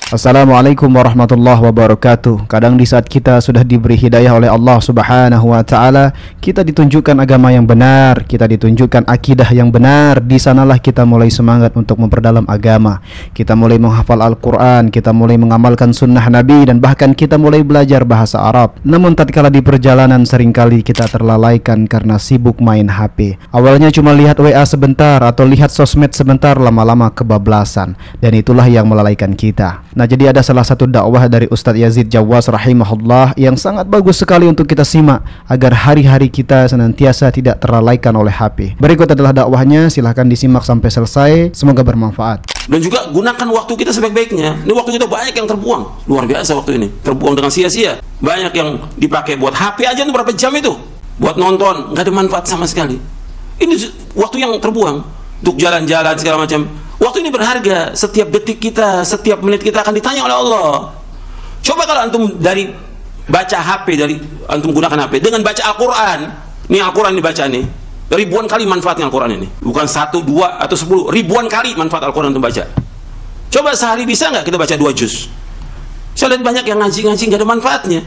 Assalamualaikum warahmatullahi wabarakatuh. Kadang di saat kita sudah diberi hidayah oleh Allah Subhanahu wa taala, kita ditunjukkan agama yang benar, kita ditunjukkan akidah yang benar. Di sanalah kita mulai semangat untuk memperdalam agama. Kita mulai menghafal Al-Qur'an, kita mulai mengamalkan sunnah Nabi, dan bahkan kita mulai belajar bahasa Arab. Namun tatkala di perjalanan seringkali kita terlalaikan karena sibuk main HP. Awalnya cuma lihat WA sebentar atau lihat sosmed sebentar, lama-lama kebablasan, dan itulah yang melalaikan kita. Nah, jadi ada salah satu dakwah dari Ustadz Yazid Jawas rahimahullah yang sangat bagus sekali untuk kita simak agar hari-hari kita senantiasa tidak terlalaikan oleh HP. Berikut adalah dakwahnya, silahkan disimak sampai selesai, semoga bermanfaat. Dan juga gunakan waktu kita sebaik-baiknya. Ini waktu kita banyak yang terbuang, luar biasa waktu ini, terbuang dengan sia-sia. Banyak yang dipakai buat HP aja tuh berapa jam itu, buat nonton, nggak ada manfaat sama sekali. Ini waktu yang terbuang untuk jalan-jalan segala macam. Waktu ini berharga, setiap detik kita, setiap menit kita akan ditanya oleh Allah. Coba kalau antum dari baca HP, dari antum gunakan HP dengan baca Al-Quran. Nih Al-Quran dibaca nih, ribuan kali manfaatnya Al-Quran ini. Bukan 1, 2, atau 10, ribuan kali manfaat Al-Quran antum baca. Coba sehari bisa nggak kita baca 2 juz? Saya lihat banyak yang ngaji-ngaji nggak ada manfaatnya.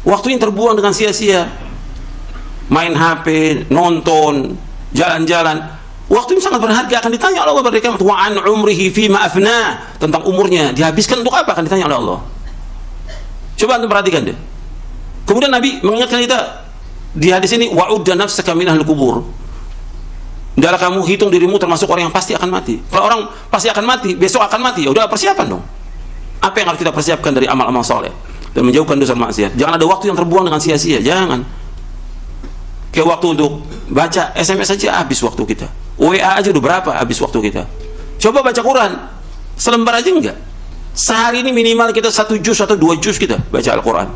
Waktunya terbuang dengan sia-sia. Main HP, nonton, jalan-jalan. Waktu ini sangat berharga, akan ditanya oleh Allah pada kiamat. Wa an umrihi fima afna, tentang umurnya dihabiskan untuk apa, akan ditanya oleh Allah. Coba antum perhatikan deh. Kemudian Nabi mengingatkan kita di hadis ini, wa'udda nafsaka min ahlil kubur. Hendaklah kamu hitung dirimu termasuk orang yang pasti akan mati. Kalau orang pasti akan mati, besok akan mati, ya udah persiapan dong. Apa yang harus kita persiapkan dari amal-amal soleh dan menjauhkan dosa maksiat. Jangan ada waktu yang terbuang dengan sia-sia, jangan. Kayak waktu untuk baca SMS saja habis waktu kita. WA aja udah berapa habis waktu kita. Coba baca Quran selembar aja enggak. Sehari ini minimal kita 1 juz atau 2 juz kita baca Al-Quran.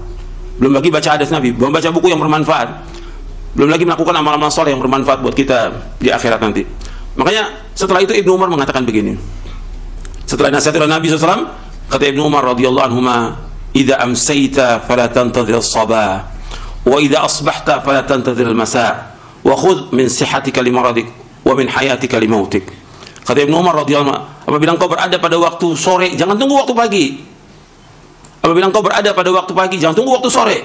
Belum lagi baca hadis Nabi, belum baca buku yang bermanfaat, belum lagi melakukan amal-amal soleh yang bermanfaat buat kita di akhirat nanti. Makanya setelah itu Ibnu Umar mengatakan begini, setelah nasihat dari Nabi SAW, kata Ibnu Umar radhiyallahu anhuma, idza amsayta fala tantadhir as-sabah wa idza asbahta fala tantadhir al-masa wa khudh min sihhatika li maradik wa min hayatika li mautik. Kata Ibnu Umar radhiyallahu anhu, apabila engkau berada pada waktu sore, jangan tunggu waktu pagi. Apabila engkau berada pada waktu pagi, jangan tunggu waktu sore.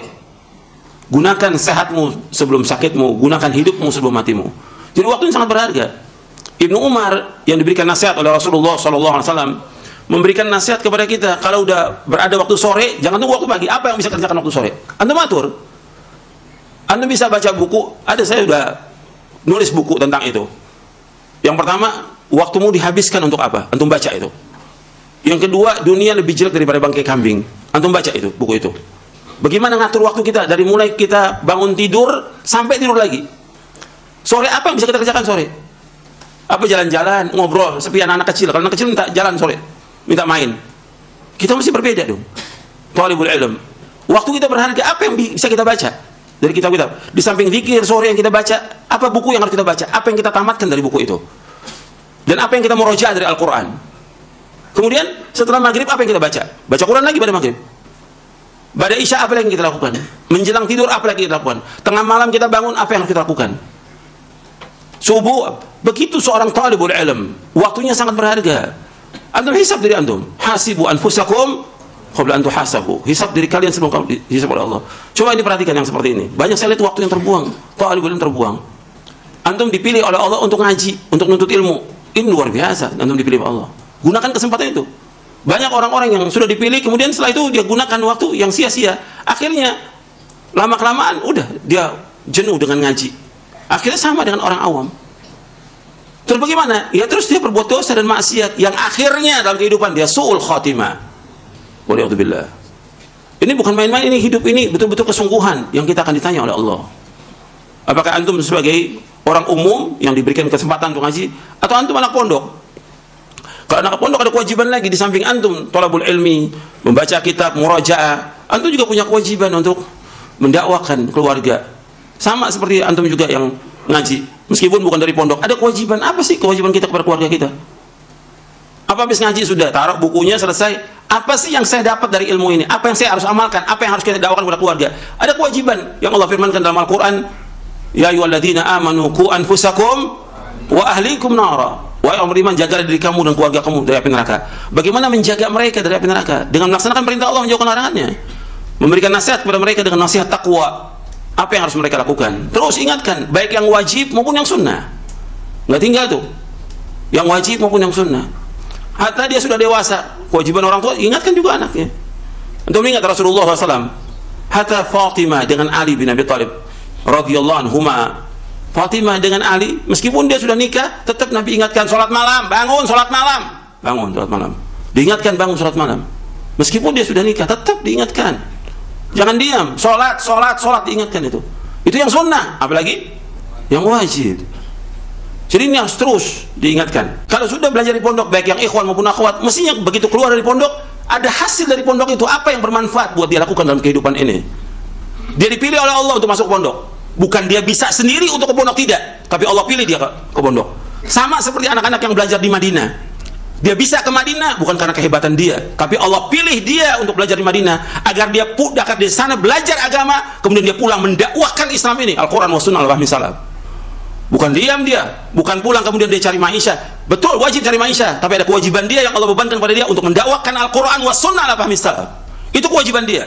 Gunakan sehatmu sebelum sakitmu, gunakan hidupmu sebelum matimu. Jadi waktu ini sangat berharga. Ibnu Umar yang diberikan nasihat oleh Rasulullah SAW memberikan nasihat kepada kita, kalau udah berada waktu sore, jangan tunggu waktu pagi. Apa yang bisa kerjakan waktu sore? Antum atur. Antum bisa baca buku. Ada, saya udah nulis buku tentang itu. Yang pertama, waktumu dihabiskan untuk apa? Antum baca itu. Yang kedua, dunia lebih jelek daripada bangkai kambing. Antum baca itu, buku itu. Bagaimana ngatur waktu kita dari mulai kita bangun tidur sampai tidur lagi. Sore apa yang bisa kita kerjakan sore? Apa jalan-jalan, ngobrol, sepi anak-anak kecil. Kalau anak kecil minta jalan sore, minta main. Kita mesti berbeda dong. Thalibul ilm. Waktu kita berharga, apa yang bisa kita baca dari kitab-kitab? Di samping zikir sore yang kita baca, apa buku yang harus kita baca? Apa yang kita tamatkan dari buku itu? Dan apa yang kita murojaah dari Al-Quran? Kemudian setelah maghrib apa yang kita baca? Baca Quran lagi pada maghrib. Pada isya apa lagi yang kita lakukan? Menjelang tidur apa lagi kita lakukan? Tengah malam kita bangun apa yang harus kita lakukan? Subuh. Begitu seorang talibul ilm, waktunya sangat berharga. Antum hisab diri antum. Hasibu anfusakum qabla an tuhasabu. Hisab diri kalian sebelum kamu dihisab oleh Allah. Coba ini perhatikan yang seperti ini. Banyak saya lihat waktu yang terbuang, talibul ilm terbuang. Antum dipilih oleh Allah untuk ngaji, untuk nuntut ilmu. Ini luar biasa, antum dipilih oleh Allah. Gunakan kesempatan itu. Banyak orang-orang yang sudah dipilih, kemudian setelah itu dia gunakan waktu yang sia-sia. Akhirnya lama-kelamaan udah dia jenuh dengan ngaji. Akhirnya sama dengan orang awam. Terus bagaimana? Ya terus dia berbuat dosa dan maksiat yang akhirnya dalam kehidupan dia su'ul khatimah. Waliyadzubillah. Ini bukan main-main, ini hidup ini betul-betul kesungguhan yang kita akan ditanya oleh Allah. Apakah antum sebagai orang umum yang diberikan kesempatan untuk ngaji, atau antum anak pondok? Kalau anak pondok ada kewajiban lagi di samping antum thalabul ilmi, membaca kitab, murajaah. Antum juga punya kewajiban untuk mendakwakan keluarga. Sama seperti antum juga yang ngaji. Meskipun bukan dari pondok, ada kewajiban. Apa sih kewajiban kita kepada keluarga kita? Apa habis ngaji sudah, taruh bukunya, selesai. Apa sih yang saya dapat dari ilmu ini? Apa yang saya harus amalkan? Apa yang harus kita dakwakan kepada keluarga? Ada kewajiban yang Allah firmankan dalam Al-Quran. Ya ayyuhalladzina amanu qu anfusakum wa ahlikum nara. Wahai orang beriman, jaga diri kamu dan keluarga kamu dari api neraka. Bagaimana menjaga mereka dari api neraka? Dengan melaksanakan perintah Allah, menjauhkan larangannya. Memberikan nasihat kepada mereka dengan nasihat takwa. Apa yang harus mereka lakukan? Terus ingatkan, baik yang wajib maupun yang sunnah. Nggak tinggal tuh, yang wajib maupun yang sunnah. Hatta dia sudah dewasa, kewajiban orang tua, ingatkan juga anaknya. Untuk mengingat Rasulullah SAW. Hatta Fatimah dengan Ali bin Abi Thalib radhiyallahu anhuma. Fatimah dengan Ali, meskipun dia sudah nikah, tetap Nabi ingatkan, sholat malam, bangun sholat malam, bangun sholat malam, diingatkan bangun sholat malam. Meskipun dia sudah nikah, tetap diingatkan. Jangan diam, sholat, diingatkan itu. Itu yang sunnah, apalagi yang wajib. Jadi ini harus terus diingatkan. Kalau sudah belajar di pondok, baik yang ikhwan maupun akhwat, mestinya begitu keluar dari pondok, ada hasil dari pondok itu, apa yang bermanfaat buat dia lakukan dalam kehidupan ini. Dia dipilih oleh Allah untuk masuk pondok. Bukan dia bisa sendiri untuk ke pondok, tidak, tapi Allah pilih dia ke pondok. Sama seperti anak-anak yang belajar di Madinah. Dia bisa ke Madinah bukan karena kehebatan dia, tapi Allah pilih dia untuk belajar di Madinah agar dia dekat di sana belajar agama, kemudian dia pulang mendakwahkan Islam ini, Al-Quran wa Sunnah al-Fahmi Salaf. Bukan diam dia, bukan pulang kemudian dia cari maisha. Betul, wajib cari maisha, tapi ada kewajiban dia yang Allah bebankan pada dia untuk mendakwahkan Al-Quran wa Sunnah al-Fahmi Salaf. Itu kewajiban dia.